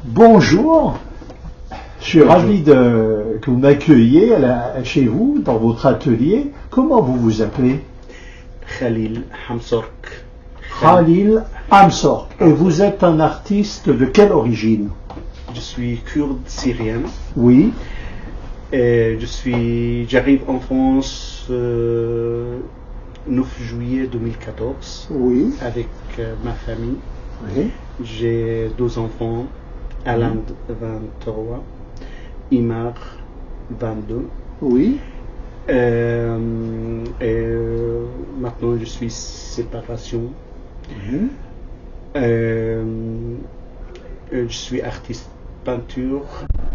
Bonjour, je suis ravi que vous m'accueilliez chez vous, dans votre atelier. Comment vous vous appelez? Khalil Hamsork. Khalil Hamsork. Et vous êtes un artiste de quelle origine? Je suis kurde syrien. Oui. Et j'arrive en France 9 juillet 2014. Oui. Avec ma famille. Oui. J'ai 2 enfants, Alan 23, Imar 22. Oui. Et maintenant je suis séparation. Je suis artiste peinture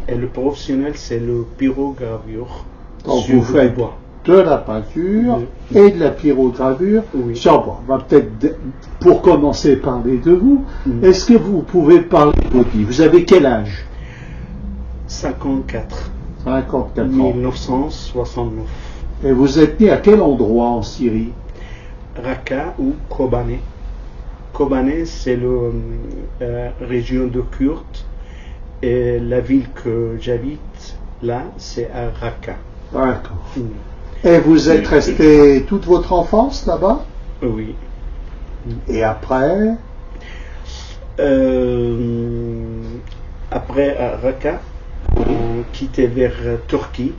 et le professionnel c'est le pyrogravure. Donc sur vous faites bois. De la peinture et de la pyrogravure sur bois. On va peut-être, pour commencer, parler de vous. Est-ce que vous pouvez parler de votre vie? Vous avez quel âge? 54. 54 ans. 1969. Et vous êtes né à quel endroit en Syrie? Raqqa ou Kobane. Kobane, c'est la région de Kurde et la ville que j'habite là, c'est à Raqqa. D'accord. Et vous êtes resté toute votre enfance là-bas? Oui. Et après? Après à Raqqa, on quittait vers Turquie.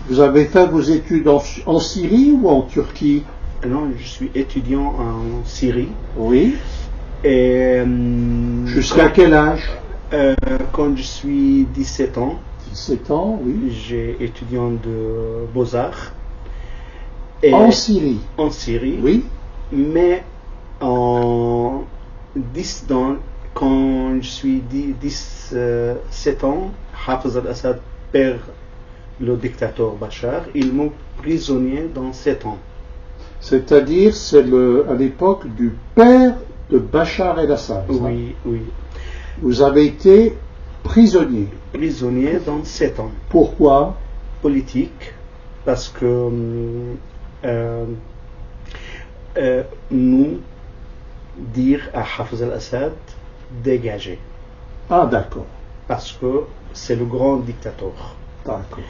Vous avez fait vos études en Syrie ou en Turquie? Non, je suis étudiant en Syrie. Oui. Et jusqu'à quel âge? Quand je suis 17 ans. 17 ans, oui. J'ai étudiant de Beaux-Arts. En Syrie? En Syrie. Oui. Mais en 10 ans, quand je suis 17 ans, Hafez al-Assad perd le dictateur Bachar, il m'a prisonnier dans 7 ans. C'est-à-dire, c'est à l'époque du père de Bachar el-Assad. Oui, oui. Vous avez été prisonnier. Prisonnier dans 7 ans. Pourquoi? Politique, parce que nous dire à Hafez al-Assad dégager. Ah, d'accord. Parce que c'est le grand dictateur. D'accord.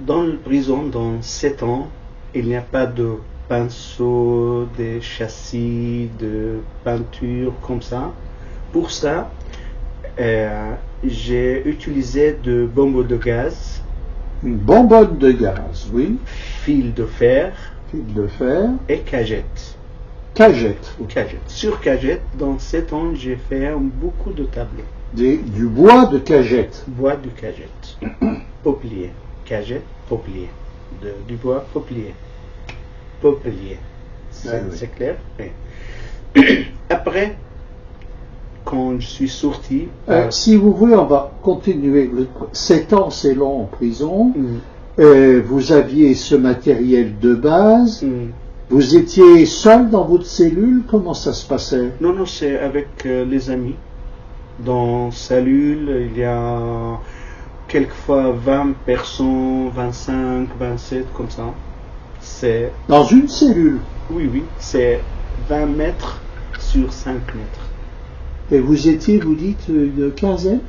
Dans la prison, dans 7 ans, il n'y a pas de pinceau, de châssis, de peinture comme ça. Pour ça, j'ai utilisé de bonbonnes de gaz. Une bonbonne de gaz, oui. Fil de fer. Fil de fer. Et cagette. Cagette. Cagette. Sur cagette, dans 7 ans, j'ai fait beaucoup de tableaux. Du bois de cagette. Bois de cagette. Peuplier. Cagette, peuplier. Du bois, peuplier. Peuplier. C'est clair? Oui. Après, quand je suis sorti... si vous voulez, on va continuer. 7 ans, c'est long en prison. Vous aviez ce matériel de base. Vous étiez seul dans votre cellule? Comment ça se passait? Non, non, c'est avec les amis. Dans cellule, il y a quelquefois 20 personnes, 25, 27, comme ça. C'est... Dans une cellule? Oui, oui, c'est 20 mètres sur 5 mètres. Et vous étiez, vous dites, une quinzaine?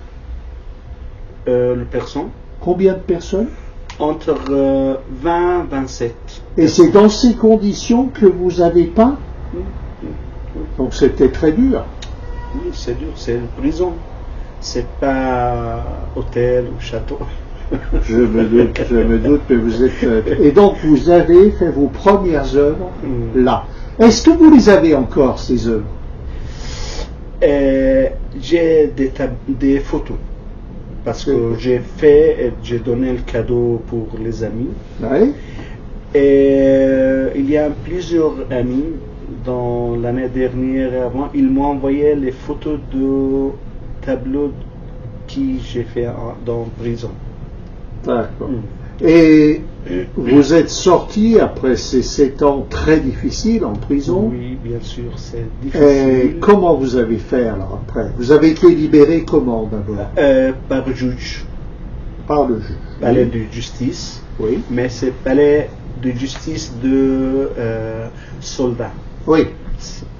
Le personne. Combien de personnes? Entre 20 et 27. Et c'est dans ces conditions que vous avez peint? Donc c'était très dur. Oui, c'est dur, c'est une prison. C'est pas hôtel ou château. Je me doute, mais vous êtes... Et donc vous avez fait vos premières œuvres là. Est-ce que vous les avez encore, ces œuvres? J'ai des photos. Parce que j'ai donné le cadeau pour les amis. Oui. Et il y a plusieurs amis, dans l'année dernière et avant, ils m'ont envoyé les photos de tableaux que j'ai fait dans prison. D'accord. Et vous êtes sorti après ces 7 ans très difficiles en prison? Oui, bien sûr, c'est difficile. Et comment vous avez fait alors après? Vous avez été libéré comment d'abord? Par le juge. Par le juge. Palais de justice. Oui. Mais c'est palais de justice de soldats. Oui.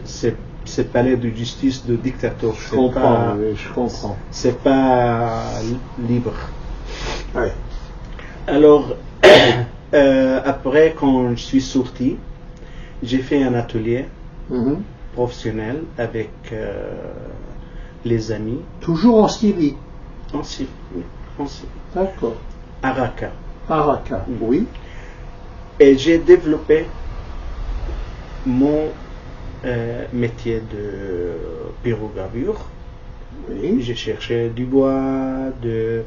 C'est c'est palais de justice de dictateur. Je comprends, oui, je comprends. C'est pas libre. Ouais. Alors, après, quand je suis sorti, j'ai fait un atelier professionnel avec les amis. Toujours en Syrie? En Syrie, oui. En Syrie. D'accord. À Raqqa. À Raqqa, oui. Et j'ai développé mon métier de pyrogravure. Oui. J'ai cherché du bois, de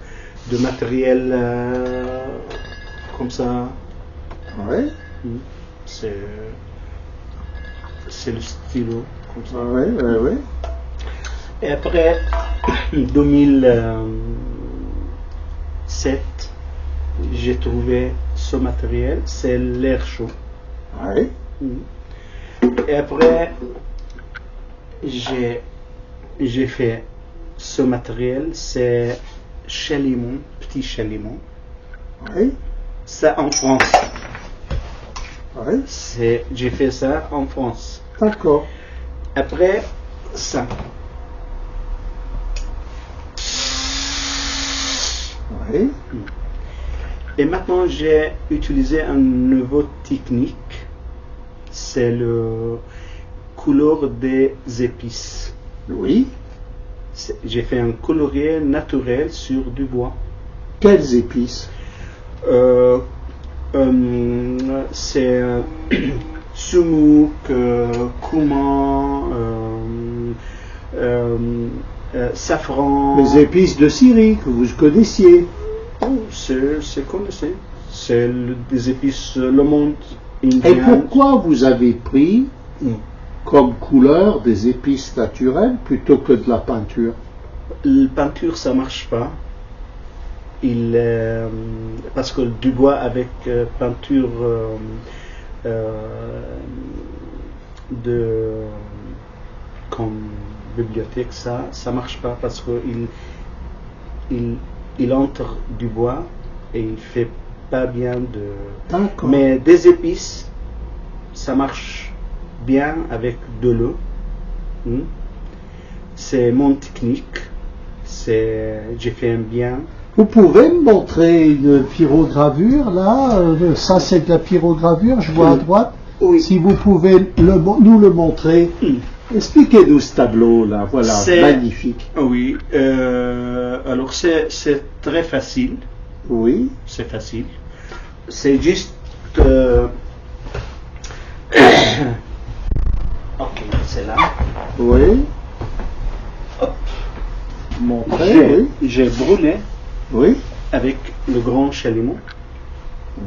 matériel comme ça. Ouais. C'est le stylo comme ça. Ouais, ouais, ouais. Et après 2007, j'ai trouvé ce matériel, c'est l'air chaud. Ouais. Et après, j'ai fait ce matériel, c'est chalumeau, petit chalumeau. Oui. Ça en France. Oui. J'ai fait ça en France. D'accord. Après, ça. Oui. Et maintenant, j'ai utilisé une nouvelle technique. C'est le couleur des épices. Oui. J'ai fait un colorier naturel sur du bois. Quelles épices? C'est sumouk, cumin, safran. Les épices de Syrie que vous connaissiez. C'est comme ça. C'est des épices le monde indien. Et pourquoi vous avez pris comme couleur des épices naturelles plutôt que de la peinture? La peinture, ça marche pas. Parce que du bois avec peinture comme bibliothèque, ça marche pas parce que il entre du bois et il fait pas bien de. D'accord. Mais des épices, ça marche bien avec de l'eau. C'est mon technique. J'ai fait un bien. Vous pouvez me montrer une pyrogravure là? Ça c'est de la pyrogravure, je vois à droite. Oui. Si vous pouvez nous le montrer. Expliquez-nous ce tableau là, voilà, magnifique. Oui, alors c'est très facile. Oui. C'est facile. C'est juste. Ok, c'est là. Oui. Hop. Montrez, oui. J'ai brûlé. Oui. Avec le grand chalumeau.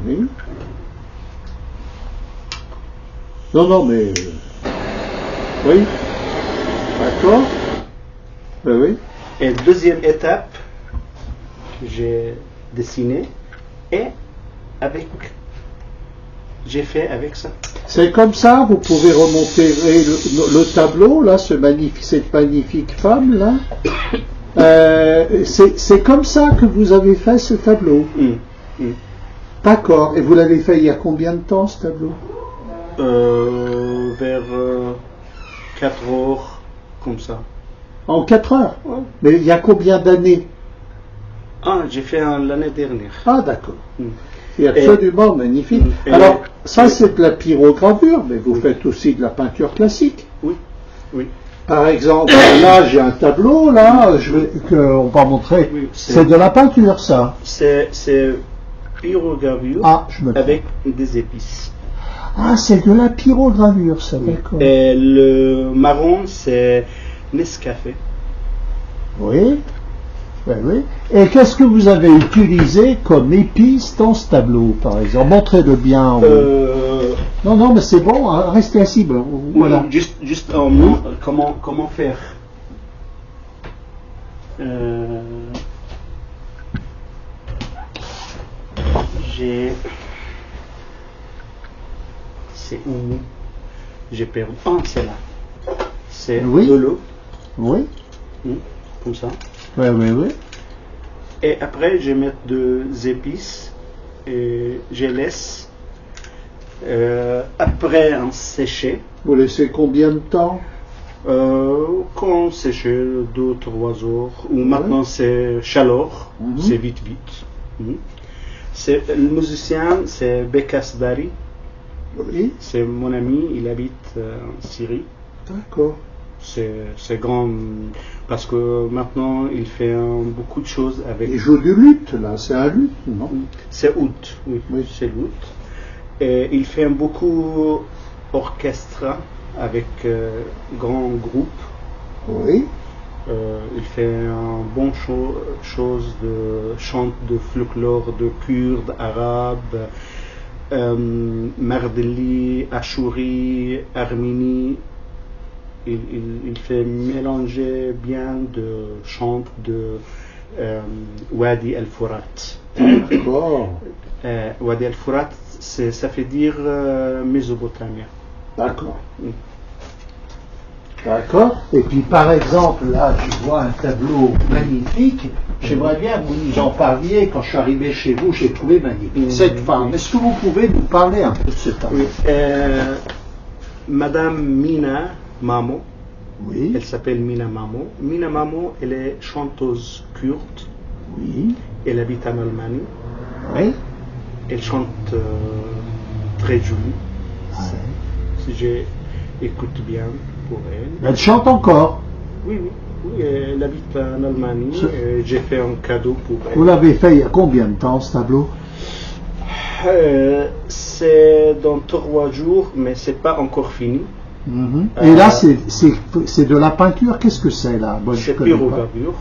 Oui. Non, mais. Oui. D'accord. Ben oui. Et deuxième étape, j'ai dessiné et j'ai fait avec ça. C'est comme ça, vous pouvez remonter le tableau, là, cette magnifique femme, là. C'est comme ça que vous avez fait ce tableau. D'accord. Et vous l'avez fait il y a combien de temps, ce tableau? Vers 4 heures, comme ça. En 4 heures? Ouais. Mais il y a combien d'années? Ah, j'ai fait l'année dernière. Ah, d'accord. C'est absolument magnifique. Alors, ça c'est de la pyrogravure, mais vous faites aussi de la peinture classique. Oui, oui. Par exemple, là j'ai un tableau, là, on va montrer. Oui, c'est de la peinture, ça. C'est pyrogravure avec des épices. Ah, c'est de la pyrogravure, ça, d'accord. Et le marron, c'est Nescafé. Oui. Oui, oui. Et qu'est-ce que vous avez utilisé comme épice dans ce tableau, par exemple? Montrez-le bien. Non, mais c'est bon, hein, restez assis. Voilà. Juste comment faire. C'est où j'ai perdu. Ah, c'est là. C'est de l'eau. Oui. Comme ça. Oui. Et après, je mets deux épices et je laisse après en sécher. Vous laissez combien de temps? Quand c'est chez 2-3 heures, ou maintenant c'est chaleur, c'est vite. Le musicien, c'est Bekas Dari. Oui. C'est mon ami, il habite en Syrie. D'accord. C'est grand parce que maintenant il fait beaucoup de choses avec. Il joue du luth là, c'est un luth, non? C'est oud, oui, c'est l'oud. Et il fait beaucoup orchestre avec grands groupes. Oui. Il fait un bon chose de chant de folklore de Kurdes, Arabes, Mardeli, Achouri, Arménie. Il fait mélanger bien de chants de Wadi al-Furat. D'accord. Wadi al-Furat, ça fait dire Mésopotamie. D'accord. D'accord. Et puis par exemple, là, je vois un tableau magnifique. J'aimerais bien que vous nous en parliez. Quand je suis arrivé chez vous, j'ai trouvé magnifique. Cette femme, est-ce que vous pouvez nous parler un peu de ce tableau? Madame Mina Mamo. Oui. Elle s'appelle Mina Mamo. Mina Mamo, elle est chanteuse kurde. Oui. Elle habite en Allemagne. Oui. Elle chante très jolie. Si j'écoute bien pour elle. Elle chante encore. Oui, elle habite en Allemagne. J'ai fait un cadeau pour elle. Vous l'avez fait il y a combien de temps ce tableau? C'est dans 3 jours, mais c'est pas encore fini. Et là, c'est de la peinture. Qu'est-ce que c'est là? Bon, c'est pyrogravure.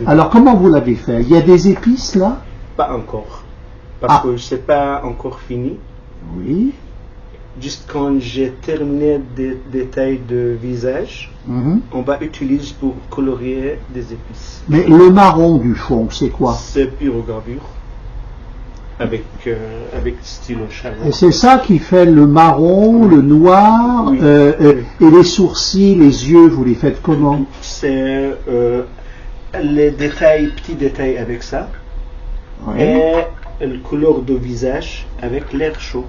Alors, comment vous l'avez fait? Il y a des épices là? Pas encore. Parce que c'est pas encore fini. Oui. Juste quand j'ai terminé des détails de visage, on va utiliser pour colorier des épices. Mais le marron du fond, c'est quoi? C'est pyrogravure. Avec stylo chaleur. Et c'est ça qui fait le marron, le noir, et les sourcils, les yeux, vous les faites comment? C'est les petits détails avec ça, et le couleur de visage avec l'air chaud.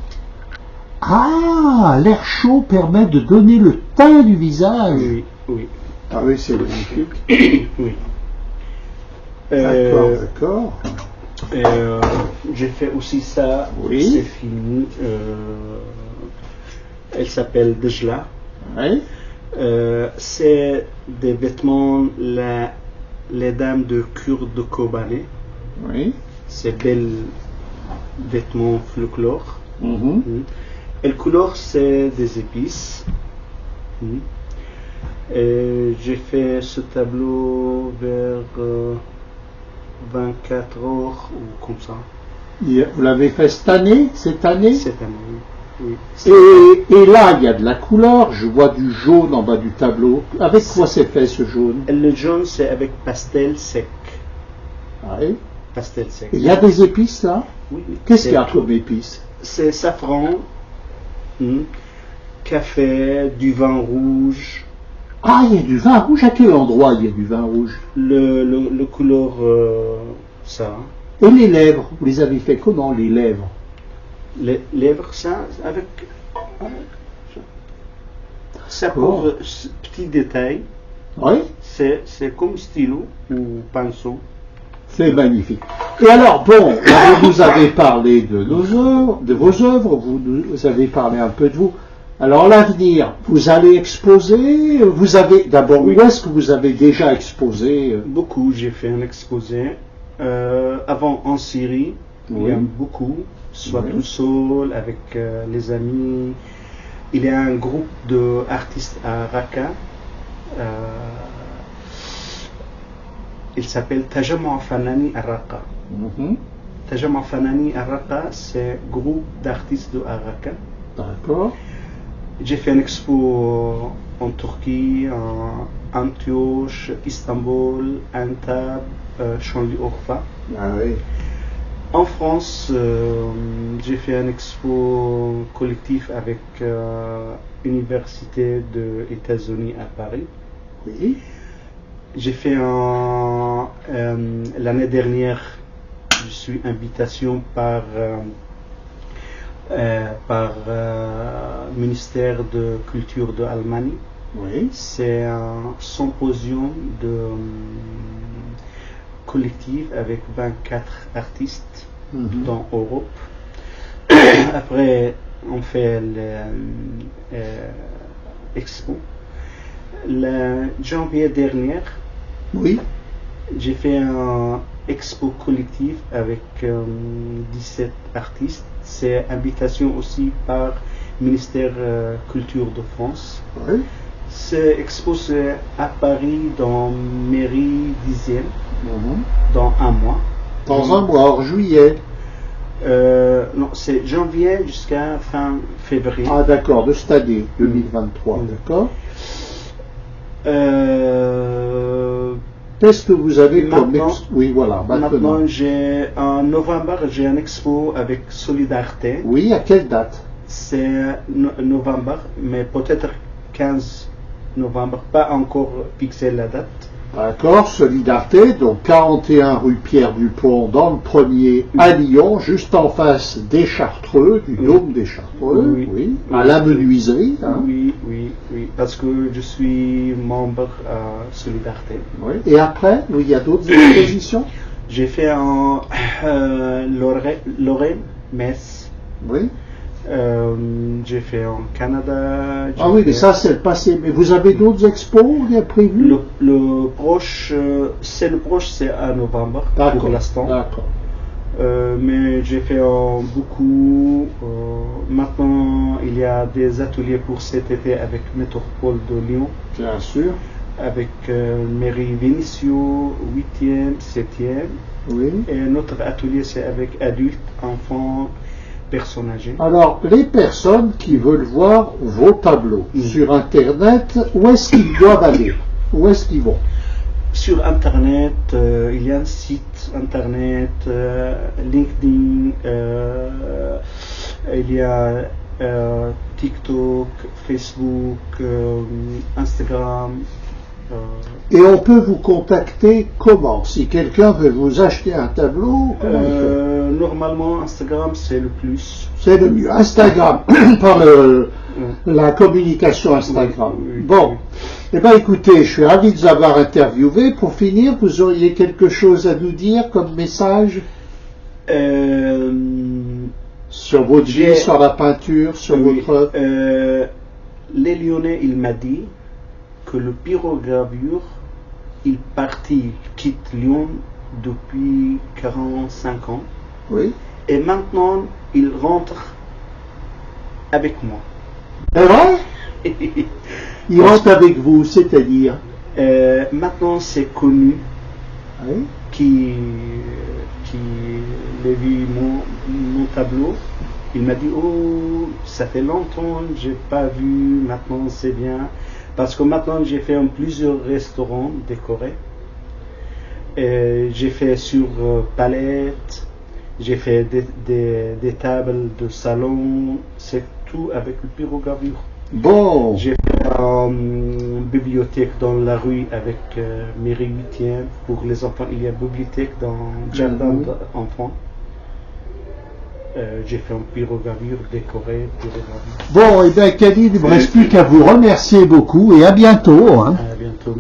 Ah, l'air chaud permet de donner le teint du visage. Oui. Ah oui, c'est magnifique. Oui. D'accord. J'ai fait aussi ça, oui. C'est fini. Elle s'appelle Dejla. Oui. C'est des vêtements, les dames de Kurde de Kobané. Oui. C'est belles vêtements folklore. Et le couleur, c'est des épices. Et j'ai fait ce tableau vers 24 heures ou comme ça. Vous l'avez fait cette année? Cette année, oui. Et là, il y a de la couleur. Je vois du jaune en bas du tableau. Avec quoi c'est fait ce jaune? Le jaune, c'est avec pastel sec. Oui. Pastel sec. Il y a des épices là? Oui. Qu'est-ce qu'il y a comme épices? C'est safran, café, du vin rouge. Ah, il y a du vin rouge. À quel endroit il y a du vin rouge? Le couleur, ça. Et les lèvres, vous les avez fait comment, les lèvres? Les lèvres, ça, avec. Ça pour petit détail. Oui. C'est comme stylo ou pinceau. C'est magnifique. Et alors, bon, vous nous avez parlé de vos œuvres, vous avez parlé un peu de vous. Alors, l'avenir, vous allez exposer, d'abord, où est-ce que vous avez déjà exposé? Beaucoup, j'ai fait un exposé. Avant, en Syrie, il y a beaucoup, soit tout seul, avec les amis. Il y a un groupe d'artistes à Raqqa. Il s'appelle Tajammu Fanani à Raqqa. Tajammu Fanani à Raqqa, c'est un groupe d'artistes de Raqqa. D'accord. J'ai fait une expo en Turquie, en Antioche, Istanbul, Antibes, Chanly-Orfa. Ah oui. En France, j'ai fait une expo collectif avec l'Université des États-Unis à Paris. Oui. J'ai fait l'année dernière, je suis invitation par ministère de Culture de Allemagne. Oui. C'est un symposium de collectif avec 24 artistes dans l'Europe. Après, on fait l'expo. Le janvier dernier, Oui. j'ai fait un expo collectif avec 17 artistes. C'est invitation aussi par ministère Culture de France. Oui. Cette expo c'est à Paris dans mairie 10e dans un mois. Dans un mois, en juillet. Non, c'est janvier jusqu'à fin février. Ah d'accord, de cette année 2023, d'accord. Qu'est-ce que vous avez comme expo? Oui, voilà, maintenant. En novembre, j'ai une expo avec Solidarité. Oui, à quelle date? C'est novembre, mais peut-être 15 novembre, pas encore fixé la date. D'accord, Solidarité, donc 41 rue Pierre Dupont, dans le premier, à Lyon, juste en face des Chartreux, du dôme des Chartreux, oui, à la menuiserie. Hein. Oui, parce que je suis membre à Solidarité. Oui. Et après, il y a d'autres expositions? J'ai fait en Lorraine, Metz. Oui. J'ai fait en Canada. Ah oui, mais ça c'est le passé. Mais vous avez d'autres expos prévus? Le proche, c'est à novembre pour l'instant. D'accord. Mais j'ai fait beaucoup. Maintenant, il y a des ateliers pour cet été avec Métropole de Lyon. Bien sûr. Avec Mairie Vénitio, 8e, 7e. Oui. Et notre atelier, c'est avec adultes, enfants, personnes âgées. Alors, les personnes qui veulent voir vos tableaux sur Internet, où est-ce qu'ils doivent aller? Où est-ce qu'ils vont? Sur Internet, il y a un site Internet, LinkedIn, il y a TikTok, Facebook, Instagram. Et on peut vous contacter comment? Si quelqu'un veut vous acheter un tableau, comment il fait? Normalement, Instagram, c'est le plus. C'est le mieux. Instagram, par la communication Instagram. Oui. Bon. Eh bien, écoutez, je suis ravi de vous avoir interviewé. Pour finir, vous auriez quelque chose à nous dire comme message? Sur votre vie, sur la peinture, sur votre... Les Lyonnais, il m'a dit que le pyrogravure, il quitte Lyon depuis 45 ans. Oui. Et maintenant, il rentre avec moi. C'est vrai? Il rentre avec vous, c'est-à-dire? Maintenant, c'est connu Oui. qui a vu mon tableau. Il m'a dit, oh, ça fait longtemps, j'ai pas vu, maintenant c'est bien. Parce que maintenant, j'ai fait plusieurs restaurants décorés. J'ai fait sur palette, j'ai fait des tables de salon, c'est tout avec le pyrogravure. Bon. J'ai fait une bibliothèque dans la rue avec mairie 8e pour les enfants. Il y a une bibliothèque dans le jardin d'enfants. J'ai fait un pyrogravure décoré. Bon, et bien, Khalid, il ne me reste plus qu'à vous remercier beaucoup et à bientôt. Hein. À bientôt.